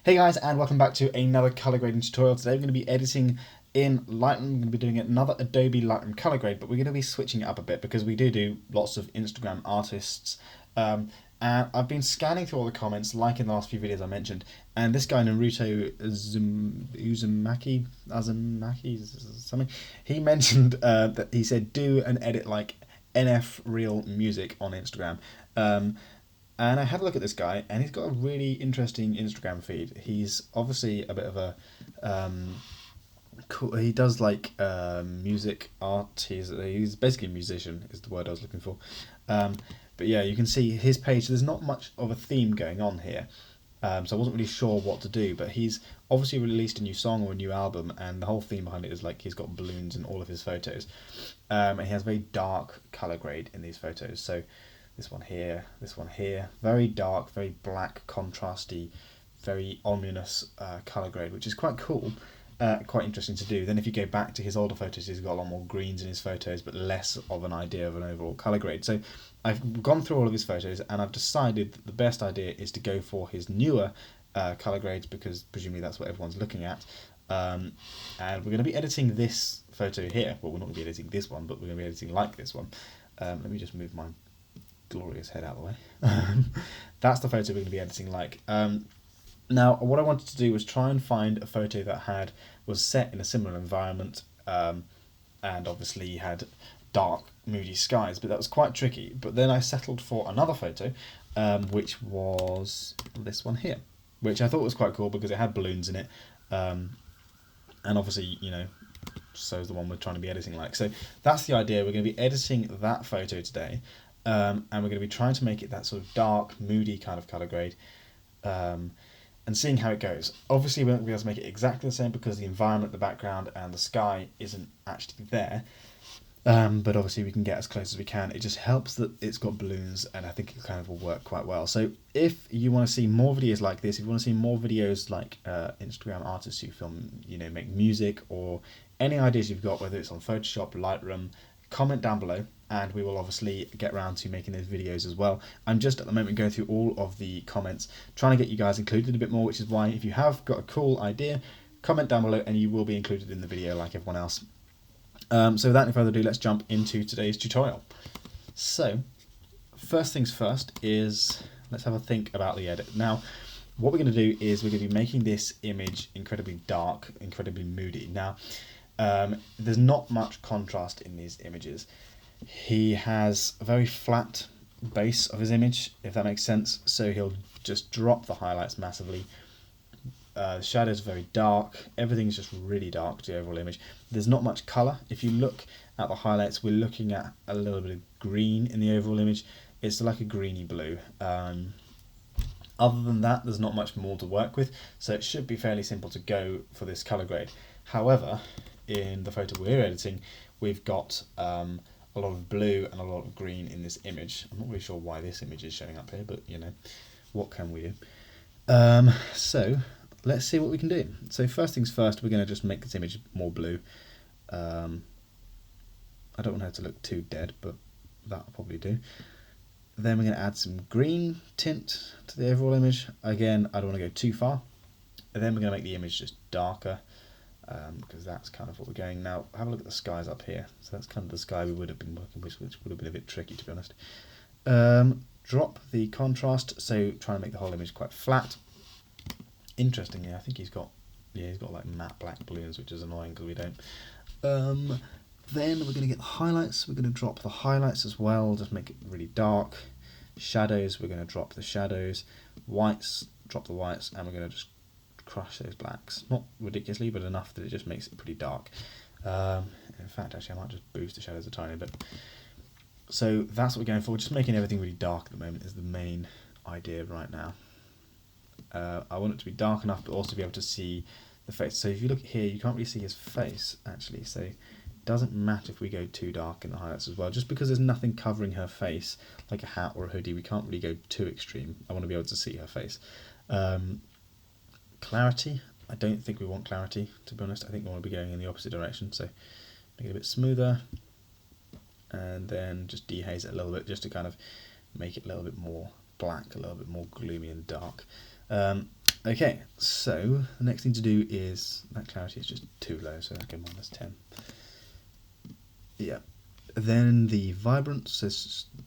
Hey guys, and welcome back to another color grading tutorial. Today we're going to be editing in Lightroom. We're going to be doing another Adobe Lightroom color grade, but we're going to be switching it up a bit because we do lots of Instagram artists. And I've been scanning through all the comments, like in the last few videos I mentioned, and this guy Naruto Uzumaki, something, he mentioned that he said do an edit like NF Real Music on Instagram. And I had a look at this guy, and he's got a really interesting Instagram feed. He's obviously a bit of a cool. He does like music art. He's basically a musician, is the word I was looking for. But yeah, you can see his page. There's not much of a theme going on here, so I wasn't really sure what to do. But he's obviously released a new song or a new album, and the whole theme behind it is like he's got balloons in all of his photos, and he has very dark color grade in these photos. So this one here, very dark, very black, contrasty, very ominous colour grade, which is quite cool, quite interesting to do. Then if you go back to his older photos, he's got a lot more greens in his photos, but less of an idea of an overall colour grade. So I've gone through all of his photos, and I've decided that the best idea is to go for his newer colour grades, because presumably that's what everyone's looking at. And we're going to be editing this photo here. Well, we're not going to be editing this one, but we're going to be editing like this one. Let me just move my glorious head out of the way. That's the photo we're going to be editing like. Now, what I wanted to do was try and find a photo that was set in a similar environment, and obviously had dark, moody skies, but that was quite tricky. But then I settled for another photo, which was this one here, which I thought was quite cool because it had balloons in it, and obviously, you know, so is the one we're trying to be editing like. So that's the idea. We're going to be editing that photo today. And we're going to be trying to make it that sort of dark, moody kind of colour grade, and seeing how it goes. Obviously, we won't be able to make it exactly the same because the environment, the background, and the sky isn't actually there. But obviously, we can get as close as we can. It just helps that it's got balloons, and I think it kind of will work quite well. So if you want to see more videos like this, if you want to see more videos like Instagram artists who film, make music, or any ideas you've got, whether it's on Photoshop, Lightroom, comment down below, and we will obviously get around to making those videos as well. I'm just at the moment going through all of the comments, trying to get you guys included a bit more, which is why if you have got a cool idea, comment down below and you will be included in the video like everyone else. So without any further ado, let's jump into today's tutorial. So first things first is let's have a think about the edit. Now, what we're going to do is we're going to be making this image incredibly dark, incredibly moody. Now, there's not much contrast in these images. He has a very flat base of his image, if that makes sense, so he'll just drop the highlights massively. The shadows are very dark, everything's just really dark to the overall image. There's not much colour. If you look at the highlights, we're looking at a little bit of green in the overall image. It's like a greeny blue. Other than that, there's not much more to work with, so it should be fairly simple to go for this colour grade. However, in the photo we're editing, we've got a lot of blue and a lot of green in this image. I'm not really sure why this image is showing up here, but what can we do? So let's see what we can do. So first things first, we're going to just make this image more blue. I don't want her to look too dead, but that'll probably do. Then we're going to add some green tint to the overall image. Again, I don't want to go too far. And then we're going to make the image just darker, because that's kind of what we're going. Now, have a look at the skies up here. So that's kind of the sky we would have been working with, which would have been a bit tricky, to be honest. Drop the contrast, so trying to make the whole image quite flat. Interestingly, I think he's got like matte black balloons, which is annoying because we don't. Then we're going to get the highlights. We're going to drop the highlights as well, just make it really dark. Shadows, we're going to drop the shadows. Whites, drop the whites, and we're going to just crush those blacks. Not ridiculously, but enough that it just makes it pretty dark. In fact, actually, I might just boost the shadows a tiny bit. So that's what we're going for. Just making everything really dark at the moment is the main idea right now. I want it to be dark enough, but also be able to see the face. So if you look here, you can't really see his face, actually. So it doesn't matter if we go too dark in the highlights as well. Just because there's nothing covering her face, like a hat or a hoodie, we can't really go too extreme. I want to be able to see her face. Clarity, I don't think we want clarity, to be honest. I think we want to be going in the opposite direction, so make it a bit smoother, and then just dehaze it a little bit, just to kind of make it a little bit more black, a little bit more gloomy and dark. Okay, so the next thing to do is, that clarity is just too low, so I'll go -10. Yeah. Then the vibrance, so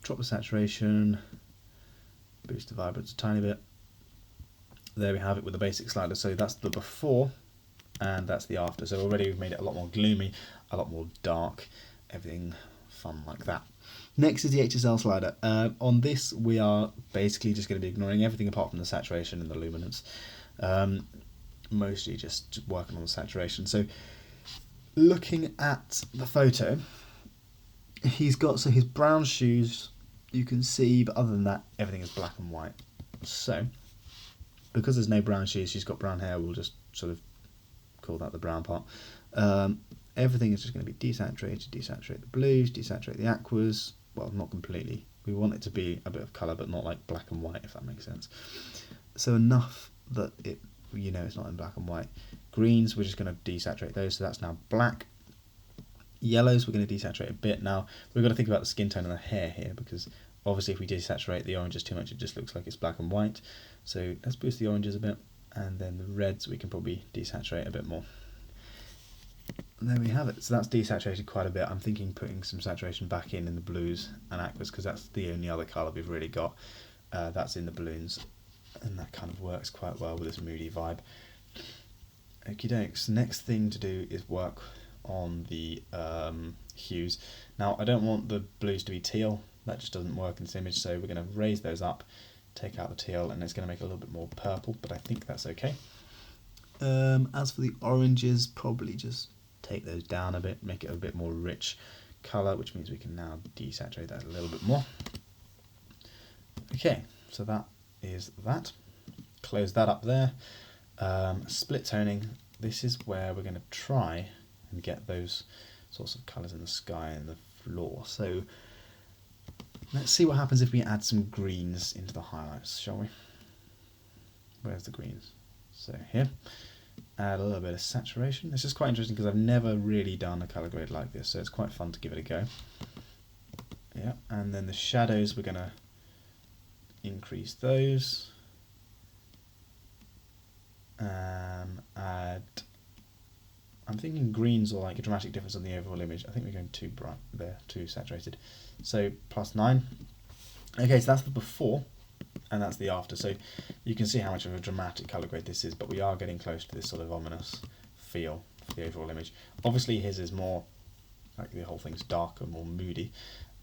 drop the saturation, boost the vibrance a tiny bit. There we have it with the basic slider. So that's the before and that's the after. So already we've made it a lot more gloomy, a lot more dark, everything fun like that. Next is the Hsl slider. On this we are basically just going to be ignoring everything apart from the saturation and the luminance. Mostly just working on the saturation. So looking at the photo, he's got, so his brown shoes you can see, but other than that everything is black and white. So because there's no brown shoes, she's got brown hair, we'll just sort of call that the brown part. Everything is just going to be desaturated, desaturate the blues, desaturate the aquas. Well, not completely. We want it to be a bit of colour, but not like black and white, if that makes sense. So enough that it, you know, it's not in black and white. Greens, we're just going to desaturate those, so that's now black. Yellows, we're going to desaturate a bit. Now, we've got to think about the skin tone and the hair here, because obviously if we desaturate the oranges too much, it just looks like it's black and white. So let's boost the oranges a bit, and then the reds we can probably desaturate a bit more. And there we have it. So that's desaturated quite a bit. I'm thinking putting some saturation back in the blues and aquas, because that's the only other colour we've really got. That's in the balloons, and that kind of works quite well with this moody vibe. Okie dokes. Next thing to do is work on the hues. Now I don't want the blues to be teal, that just doesn't work in this image, so we're going to raise those up, take out the teal, and it's going to make it a little bit more purple, but I think that's okay. As for the oranges, probably just take those down a bit, make it a bit more rich colour, which means we can now desaturate that a little bit more. Okay, so that is that. Close that up there. Split toning, this is where we're going to try and get those sorts of colours in the sky and the floor. So let's see what happens if we add some greens into the highlights, shall we? Where's the greens? So here, add a little bit of saturation. This is quite interesting because I've never really done a colour grade like this, so it's quite fun to give it a go. Yeah, and then the shadows, we're going to increase those. Add, I'm thinking greens are like a dramatic difference on the overall image. I think we're going too bright there, too saturated. So +9. Okay, so that's the before and that's the after. So you can see how much of a dramatic colour grade this is, but we are getting close to this sort of ominous feel for the overall image. Obviously his is more, like the whole thing's darker, more moody.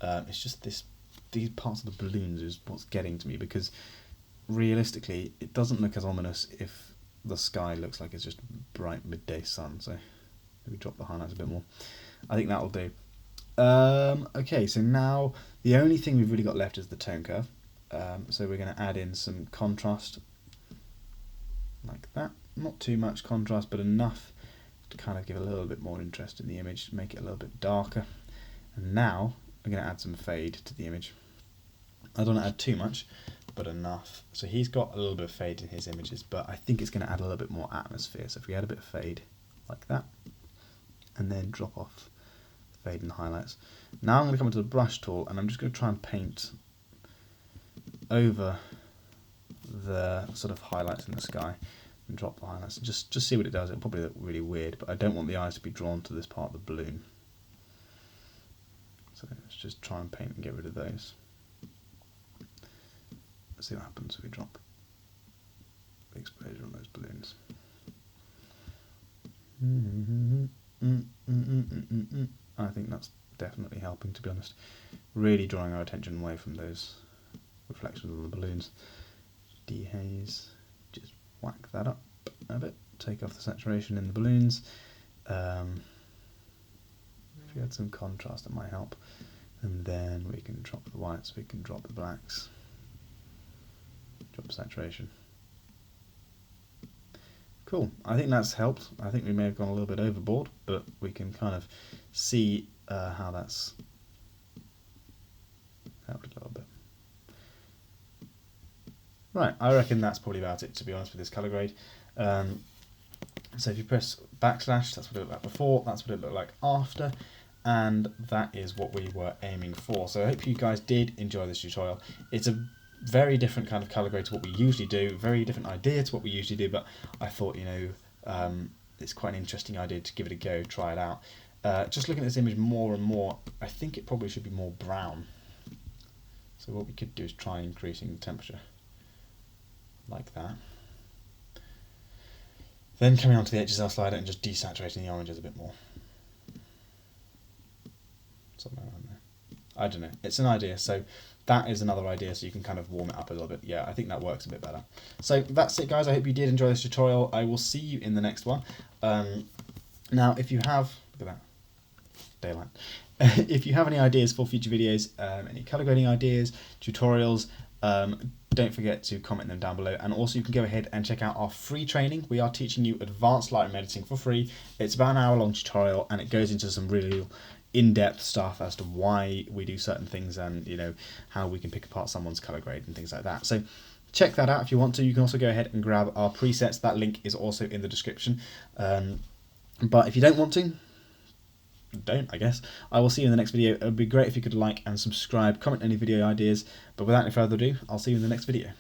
It's just these parts of the balloons is what's getting to me, because realistically it doesn't look as ominous if the sky looks like it's just bright midday sun. So maybe drop the highlights a bit more. I think that'll do. Okay, so now the only thing we've really got left is the tone curve. So we're going to add in some contrast like that. Not too much contrast, but enough to kind of give a little bit more interest in the image, make it a little bit darker. And now we're going to add some fade to the image. I don't want to add too much, but enough. So he's got a little bit of fade in his images, but I think it's going to add a little bit more atmosphere. So if we add a bit of fade like that, and then drop off the fade and highlights. Now I'm going to come into the brush tool, and I'm just going to try and paint over the sort of highlights in the sky and drop the highlights. Just see what it does. It'll probably look really weird, but I don't want the eyes to be drawn to this part of the balloon. So let's just try and paint and get rid of those. Let's see what happens if we drop the exposure on those balloons. I think that's definitely helping, to be honest. Really drawing our attention away from those reflections on the balloons. Dehaze, just whack that up a bit, take off the saturation in the balloons. If we add some contrast, that might help. And then we can drop the whites, we can drop the blacks. Drop saturation. Cool, I think that's helped. I think we may have gone a little bit overboard, but we can kind of see how that's helped a little bit. Right, I reckon that's probably about it, to be honest, with this colour grade. So if you press backslash, that's what it looked like before, that's what it looked like after, and that is what we were aiming for. So I hope you guys did enjoy this tutorial. It's a very different kind of colour grade to what we usually do, very different idea to what we usually do, but I thought, it's quite an interesting idea to give it a go, try it out. Just looking at this image more and more, I think it probably should be more brown. So what we could do is try increasing the temperature like that. Then coming onto the Hsl Slider and just desaturating the oranges a bit more. Something around there. I don't know. It's an idea. So that is another idea, so you can kind of warm it up a little bit. Yeah, I think that works a bit better. So that's it, guys. I hope you did enjoy this tutorial. I will see you in the next one. Now, if you have... Look at that. Daylight. If you have any ideas for future videos, any colour grading ideas, tutorials, don't forget to comment them down below. And also you can go ahead and check out our free training. We are teaching you advanced Lightroom editing for free. It's about an hour-long tutorial, and it goes into some really in-depth stuff as to why we do certain things, and how we can pick apart someone's colour grade and things like that. So check that out if you want to. You can also go ahead and grab our presets. That link is also in the description. But if you don't want to, don't, I guess. I will see you in the next video. It would be great if you could like and subscribe, comment any video ideas, but without any further ado, I'll see you in the next video.